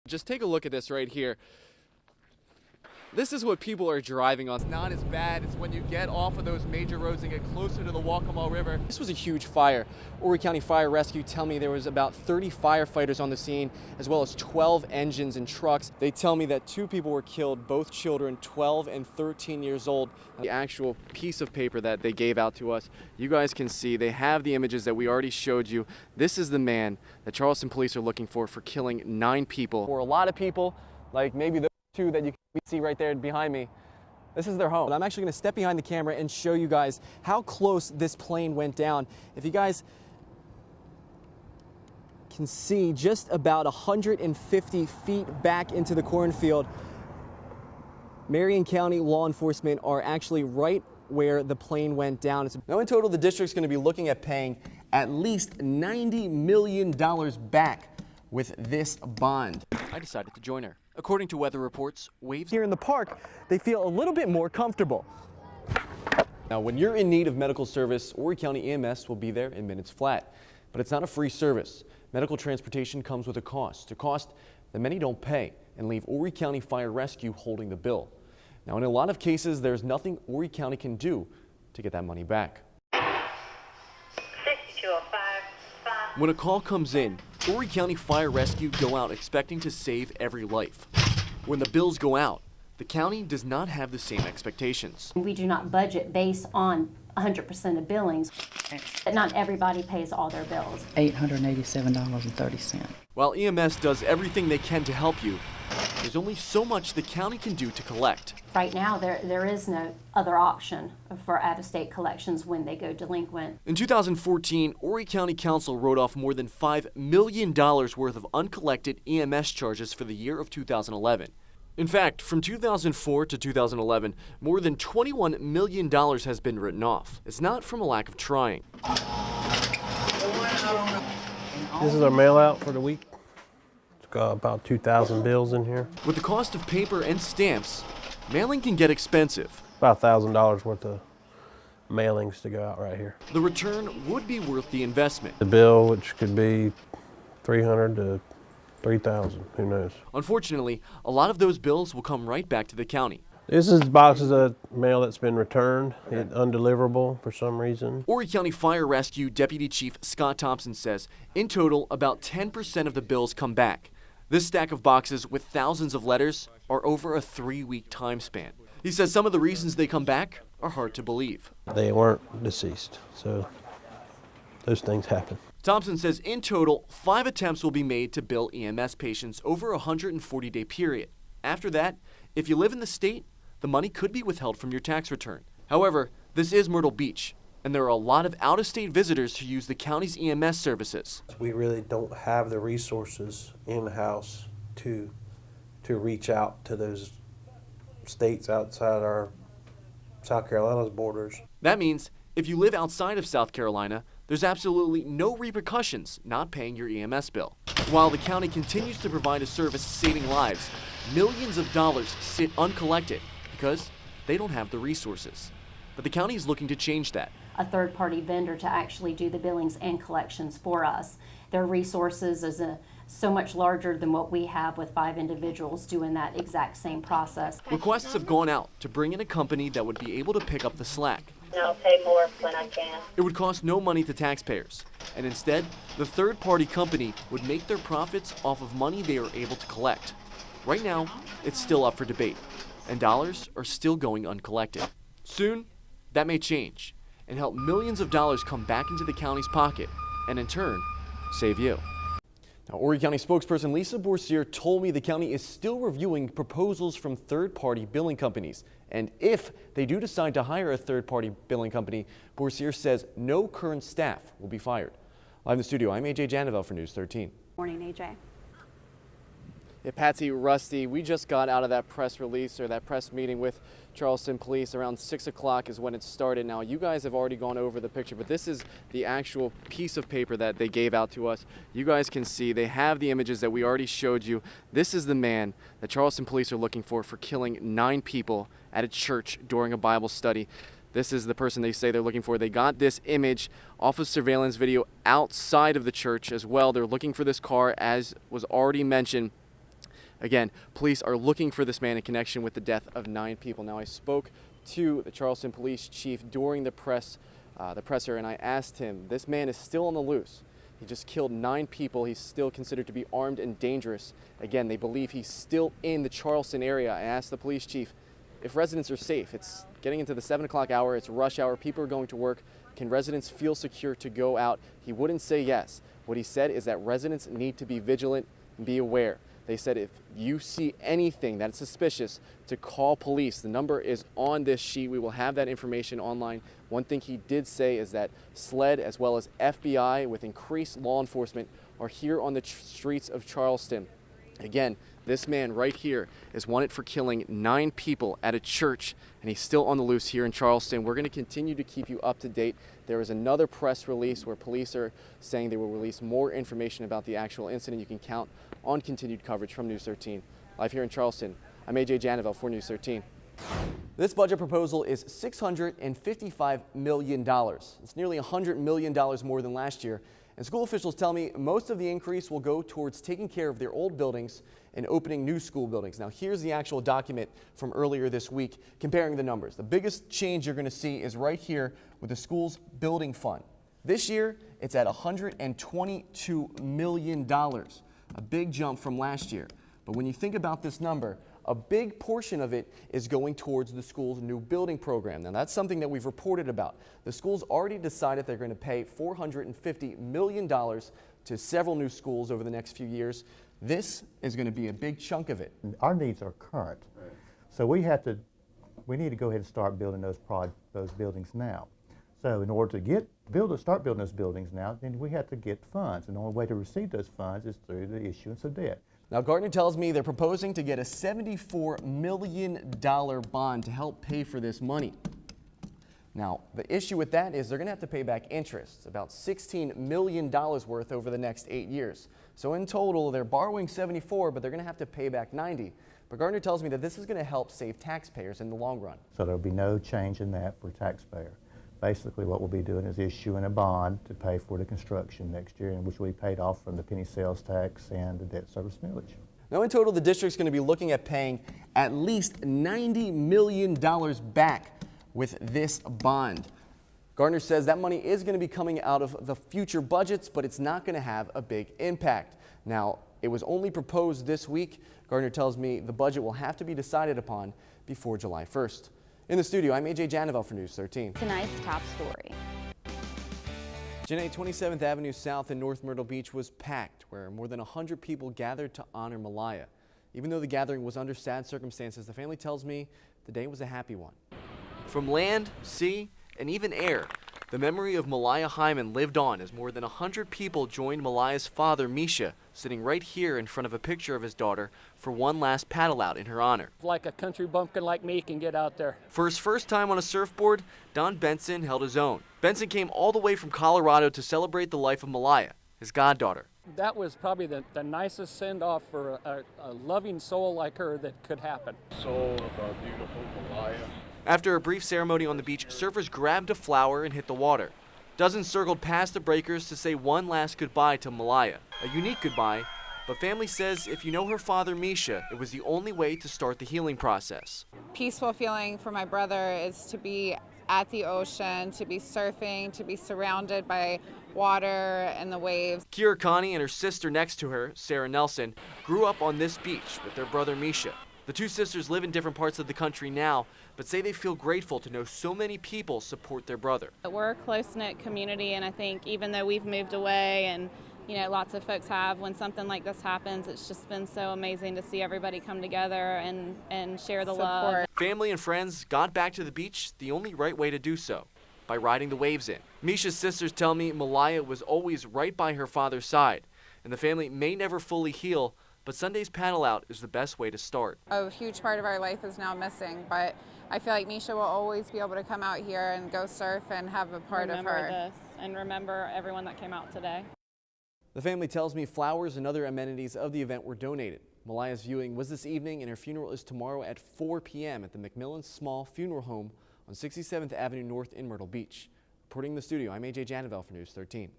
Just take a look at this right here. This is what people are driving on. It's not as bad as when you get off of those major roads and get closer to the Waccamaw River. This was a huge fire. Horry County Fire Rescue tell me there was about 30 firefighters on the scene, as well as 12 engines and trucks. They tell me that 2 people were killed, both children, 12 and 13 years old. The actual piece of paper that they gave out to us, you guys can see, they have the images that we already showed you. This is the man that Charleston police are looking for killing 9 people. For a lot of people, like maybe those 2 that you can see right there behind me, this is their home. But I'm actually going to step behind the camera and show you guys how close this plane went down. If you guys can see, just about 150 feet back into the cornfield, Marion County law enforcement are actually right where the plane went down. Now in total, the district's going to be looking at paying at least $90 million back with this bond. I decided to join her. According to weather reports, waves here in the park, they feel a little bit more comfortable. Now, when you're in need of medical service, Horry County EMS will be there in minutes flat. But it's not a free service. Medical transportation comes with a cost that many don't pay and leave Horry County Fire Rescue holding the bill. Now, in a lot of cases, there's nothing Horry County can do to get that money back. 6205. When a call comes in, Horry County Fire Rescue go out expecting to save every life. When the bills go out, the county does not have the same expectations. We do not budget based on 100% of billings. But not everybody pays all their bills. $887.30. While EMS does everything they can to help you, there's only so much the county can do to collect. Right now, there is no other option for out-of-state collections when they go delinquent. In 2014, Horry County Council wrote off more than $5 million worth of uncollected EMS charges for the year of 2011. In fact, from 2004 to 2011, more than $21 million has been written off. It's not from a lack of trying. This is our mail out for the week. It's got about 2,000 bills in here. With the cost of paper and stamps, mailing can get expensive. About $1,000 worth of mailings to go out right here. The return would be worth the investment. The bill, which could be $300 to $3,000, who knows. Unfortunately, a lot of those bills will come right back to the county. This is boxes of mail that's been returned, undeliverable for some reason. Horry County Fire Rescue Deputy Chief Scott Thompson says, in total, about 10% of the bills come back. This stack of boxes with thousands of letters are over a 3-week time span. He says some of the reasons they come back are hard to believe. They weren't deceased, so those things happen. Thompson says in total, 5 attempts will be made to bill EMS patients over a 140-day period. After that, if you live in the state, the money could be withheld from your tax return. However, this is Myrtle Beach, and there are a lot of out-of-state visitors who use the county's EMS services. We really don't have the resources in-house to reach out to those states outside our South Carolina's borders. That means if you live outside of South Carolina, there's absolutely no repercussions not paying your EMS bill. While the county continues to provide a service saving lives, millions of dollars sit uncollected because they don't have the resources. But the county is looking to change that. A third-party vendor to actually do the billings and collections for us. Their resources is so much larger than what we have with 5 individuals doing that exact same process. Requests have gone out to bring in a company that would be able to pick up the slack. I'll pay more when I can. It would cost no money to taxpayers, and instead, the third-party company would make their profits off of money they are able to collect. Right now, it's still up for debate, and dollars are still going uncollected. Soon, that may change and help millions of dollars come back into the county's pocket, and in turn, save you. Now, Horry County spokesperson Lisa Boursier told me the county is still reviewing proposals from third-party billing companies. And if they do decide to hire a third-party billing company, Boursier says no current staff will be fired. Live in the studio, I'm AJ Janavel for News 13. Morning, AJ. Yeah, Patsy, Rusty, we just got out of that press release or that press meeting with Charleston Police. Around 6 o'clock is when it started. Now, you guys have already gone over the picture, but this is the actual piece of paper that they gave out to us. You guys can see they have the images that we already showed you. This is the man that Charleston Police are looking for killing 9 people at a church during a Bible study. This is the person they say they're looking for. They got this image off of surveillance video outside of the church as well. They're looking for this car, as was already mentioned. Again, police are looking for this man in connection with the death of 9 people. Now, I spoke to the Charleston police chief during the presser, and I asked him, this man is still on the loose. He just killed 9 people. He's still considered to be armed and dangerous. Again, they believe he's still in the Charleston area. I asked the police chief if residents are safe. It's getting into the 7 o'clock hour. It's rush hour. People are going to work. Can residents feel secure to go out? He wouldn't say yes. What he said is that residents need to be vigilant and be aware. They said if you see anything that's suspicious, to call police. The number is on this sheet. We will have that information online. One thing he did say is that SLED as well as FBI with increased law enforcement are here on the streets of Charleston. Again, this man right here is wanted for killing 9 people at a church, and he's still on the loose here in Charleston. We're going to continue to keep you up to date. There is another press release where police are saying they will release more information about the actual incident. You can count on continued coverage from News 13. Live here in Charleston, I'm AJ Janovel for News 13. This budget proposal is $655 million. It's nearly $100 million more than last year. And school officials tell me most of the increase will go towards taking care of their old buildings and opening new school buildings. Now, here's the actual document from earlier this week comparing the numbers. The biggest change you're going to see is right here with the school's building fund. This year, it's at $122 million, a big jump from last year. But when you think about this number, a big portion of it is going towards the school's new building program. Now, that's something that we've reported about. The school's already decided they're going to pay $450 million to several new schools over the next few years. This is going to be a big chunk of it. Our needs are current, so we need to go ahead and start building those buildings now. So in order to start building those buildings now, then we have to get funds, and the only way to receive those funds is through the issuance of debt. Now, Gartner tells me they're proposing to get a $74 million bond to help pay for this money. Now, the issue with that is they're going to have to pay back interest, about $16 million worth over the next 8 years. So in total, they're borrowing 74, but they're going to have to pay back 90. But Gartner tells me that this is going to help save taxpayers in the long run. So there'll be no change in that for taxpayer. Basically, what we'll be doing is issuing a bond to pay for the construction next year, and which will be paid off from the penny sales tax and the debt service millage. Now, in total, the district's going to be looking at paying at least $90 million back with this bond. Gartner says that money is going to be coming out of the future budgets, but it's not going to have a big impact. Now, it was only proposed this week. Gartner tells me the budget will have to be decided upon before July 1st. In the studio, I'm AJ Janovel for News 13. Tonight's top story. Janae, 27th Avenue South in North Myrtle Beach was packed, where more than 100 people gathered to honor Malaya. Even though the gathering was under sad circumstances, the family tells me the day was a happy one. From land, sea, and even air, the memory of Malaya Hyman lived on as more than 100 people joined Malaya's father, Misha, sitting right here in front of a picture of his daughter for one last paddle out in her honor. Like a country bumpkin like me can get out there. For his first time on a surfboard, Don Benson held his own. Benson came all the way from Colorado to celebrate the life of Malaya, his goddaughter. That was probably the nicest send-off for a loving soul like her that could happen. Soul of our beautiful Malaya. After a brief ceremony on the beach, surfers grabbed a flower and hit the water. Dozens circled past the breakers to say one last goodbye to Malaya. A unique goodbye, but family says if you know her father, Misha, it was the only way to start the healing process. Peaceful feeling for my brother is to be at the ocean, to be surfing, to be surrounded by water and the waves. Kira Connie and her sister next to her, Sarah Nelson, grew up on this beach with their brother Misha. The two sisters live in different parts of the country now, but say they feel grateful to know so many people support their brother. We're a close-knit community, and I think even though we've moved away and lots of folks have, when something like this happens, it's just been so amazing to see everybody come together and share the love. Family and friends got back to the beach the only right way to do so, by riding the waves in. Misha's sisters tell me Malaya was always right by her father's side, and the family may never fully heal, but Sunday's paddle out is the best way to start. A huge part of our life is now missing, but I feel like Misha will always be able to come out here and go surf and have a part of her. Remember this and remember everyone that came out today. The family tells me flowers and other amenities of the event were donated. Malaya's viewing was this evening, and her funeral is tomorrow at 4 p.m. at the McMillan Small Funeral Home on 67th Avenue North in Myrtle Beach. Reporting in the studio, I'm AJ Janovel for News 13.